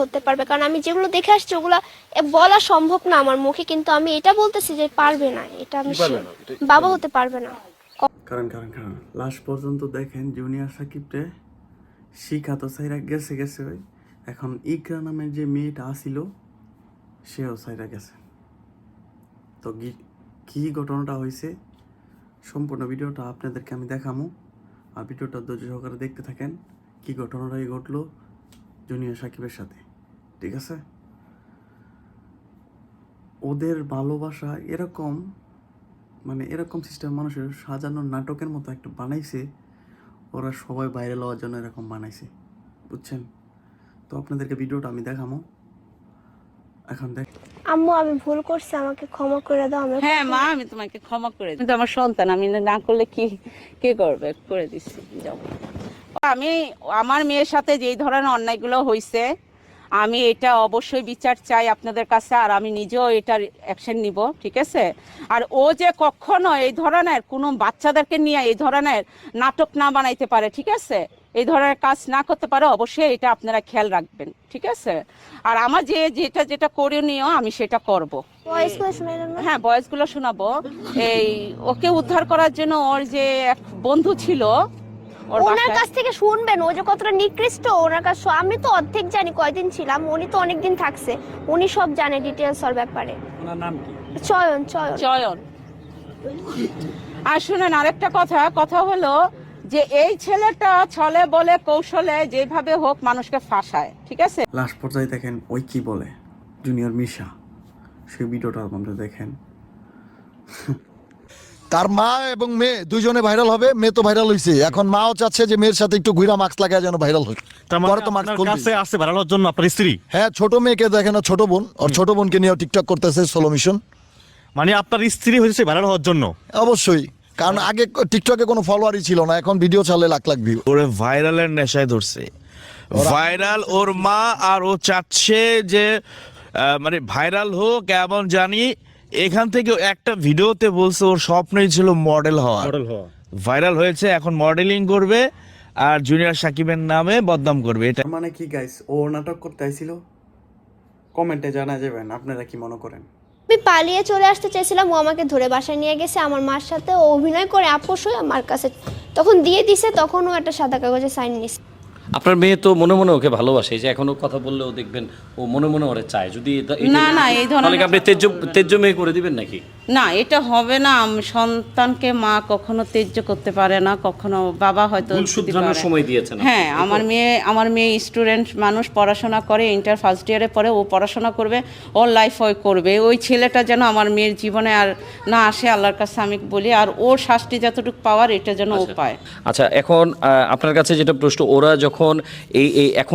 হতে পারবে, কারণ আমি যেগুলো দেখে আসছি ওগুলা বলা সম্ভব না আমার মুখে, কিন্তু আমি এটা বলতেছি যে পারবে না, এটা আমি বাবা হতে পারবে না। কারণ লাস্ট পর্যন্ত দেখেন জুনিয়র সাকিবরে শিখাতো সাইরা গেছে ওই এখন ইকরা নামের যে মেয়েটা আসিল সেও সাইরা গেছে। তো কি ঘটনাটা হয়েছে সম্পূর্ণ ভিডিওটা আপনাদেরকে আমি দেখামু, আর ভিডিওটা ধৈর্য সহকারে দেখতে থাকেন কি ঘটনাটাই ঘটলো জুনিয়র সাকিবের সাথে, ঠিক আছে? ওদের ভালোবাসা এরকম, মানে এরকম সিস্টেম মানুষের সাজানোর নাটকের মতো একটা বানাইছে, ওরা সবাই ভাইরাল হওয়ার জন্য এরকম বানাইছে, বুঝছেন? তো আপনাদেরকে ভিডিওটা আমি দেখামো, এখন দেখ। আম্মু আমি ভুল করছি, আমাকে ক্ষমা করে দাও। হ্যাঁ মা, আমি তোমাকে ক্ষমা করে দিই, কিন্তু আমার সন্তান, আমি না করলে কে করবে, করে দিচ্ছি, যাও। আমি আমার মেয়ের সাথে যেই ধরনের অন্যায়গুলো হয়েছে, আমি এটা অবশ্যই বিচার চাই আপনাদের কাছে, আর আমি নিজেও এটার অ্যাকশন নিব, ঠিক আছে? আর ও যে কখনো এই ধরনের কোনো বাচ্চাদেরকে নিয়ে এই ধরনের নাটক না বানাইতে পারে, ঠিক আছে, এই ধরনের কাজ না করতে পারে, অবশ্যই এটা আপনারা খেয়াল রাখবেন, ঠিক আছে? আর আমার যেটা করণীয় আমি সেটা করব। হ্যাঁ, বয়েসগুলো শোনাবো। এই ওকে উদ্ধার করার জন্য ওর যে এক বন্ধু ছিল, ওনার কাছ থেকে শুনবেন ও যে কতটা নিকৃষ্ট। ওনার কাছে আমি তো অর্ধেক জানি, কয়দিন ছিলাম, উনি তো অনেকদিন থাকছে, উনি সব জানে ডিটেইলস ওর ব্যাপারে। ওনার নাম কি? চয়ন। আর শুনেন আরেকটা কথা হলো যে এই ছেলেটা ছলে বলে কৌশলে যেভাবে হোক মানুষকে ফাঁসায়, ঠিক আছে? লাস্ট পর্যায়ে দেখেন ওই কি বলে জুনিয়র মিশা, সেই ভিডিওটা আপনারা দেখেন। তার মা এবং মেয়ে দুইজনে ভাইরাল হবে, মেয়ে তো ভাইরাল হইছে, এখন মাও চাচ্ছে যে মেয়ের সাথে একটু ঘুরা মাস্ক লাগায় যেন ভাইরাল হয়। পরে তো মাস্ক কাছে আসছে ভাইরাল হওয়ার জন্য আপনার স্ত্রী? হ্যাঁ, ছোট মেয়েকে দেখেন, ছোট বোন, ওর ছোট বোনকে নিয়ে টিকটক করতেছে, সোলো মিশন। মানে আপনার স্ত্রী হয়েছে ভাইরাল হওয়ার জন্য? অবশ্যই, কারণ আগে টিকটকে কোনো ফলোয়ারই ছিল না, এখন ভিডিও চালে লাখ লাখ ভিউ। ওরে ভাইরালের নেশায় ধরছে, ভাইরাল ওর মা, আর ও চাচ্ছে যে মানে ভাইরাল হোক। এমন জানি এখান থেকে একটা ভিডিওতে বলছে ওর স্বপ্নই ছিল মডেল হওয়া, ভাইরাল হয়েছে, এখন মডেলিং করবে আর জুনিয়র সাকিবের নামে বদনাম করবে। এটা মানে কি গাইস, ও নাটক করতে আইছিল? কমেন্টে জানা যাবেন আপনারা কি মনে করেন। আমি পালিয়ে চলে আসতে চাইছিলাম, ও আমাকে ধরে বাসায় নিয়ে গেছে আমার মার সাথে, ও অভিনয় করে আপোষ হয়ে আমার কাছে তখন দিয়ে দিছে, তখন ও একটা সাদা কাগজে সাইন নিছে। আপনার মেয়ে তো মনে মনে ওকে ভালোবাসে, যে এখনো কথা বললেও দেখবেন ও মনে মনে ওরে চায়। যদি না এই ধরনের আপনি তেজ্য মেয়ে করে দিবেন নাকি? না, এটা হবে না। সন্তানকে মা কখনো ত্যায্য করতে পারে না, কখনো বাবা হয়তো শুধরানোর সময় দিয়েছেন। হ্যাঁ, আমার মেয়ে স্টুডেন্ট মানুষ, পড়াশোনা করে, ইন্টার ফার্স্ট ইয়ারে পরে, ও পড়াশোনা করবে, ওর লাইফ ওই করবে। ওই ছেলেটা যেন আমার মেয়ের জীবনে আর না আসে, আল্লাহর কাছে আমি বলি, আর ওর শাস্তি যতটুকু পাওয়ার এটা যেন ও পায়। আচ্ছা, এখন আপনার কাছে যেটা প্রশ্ন, ওরা যখন এই এখন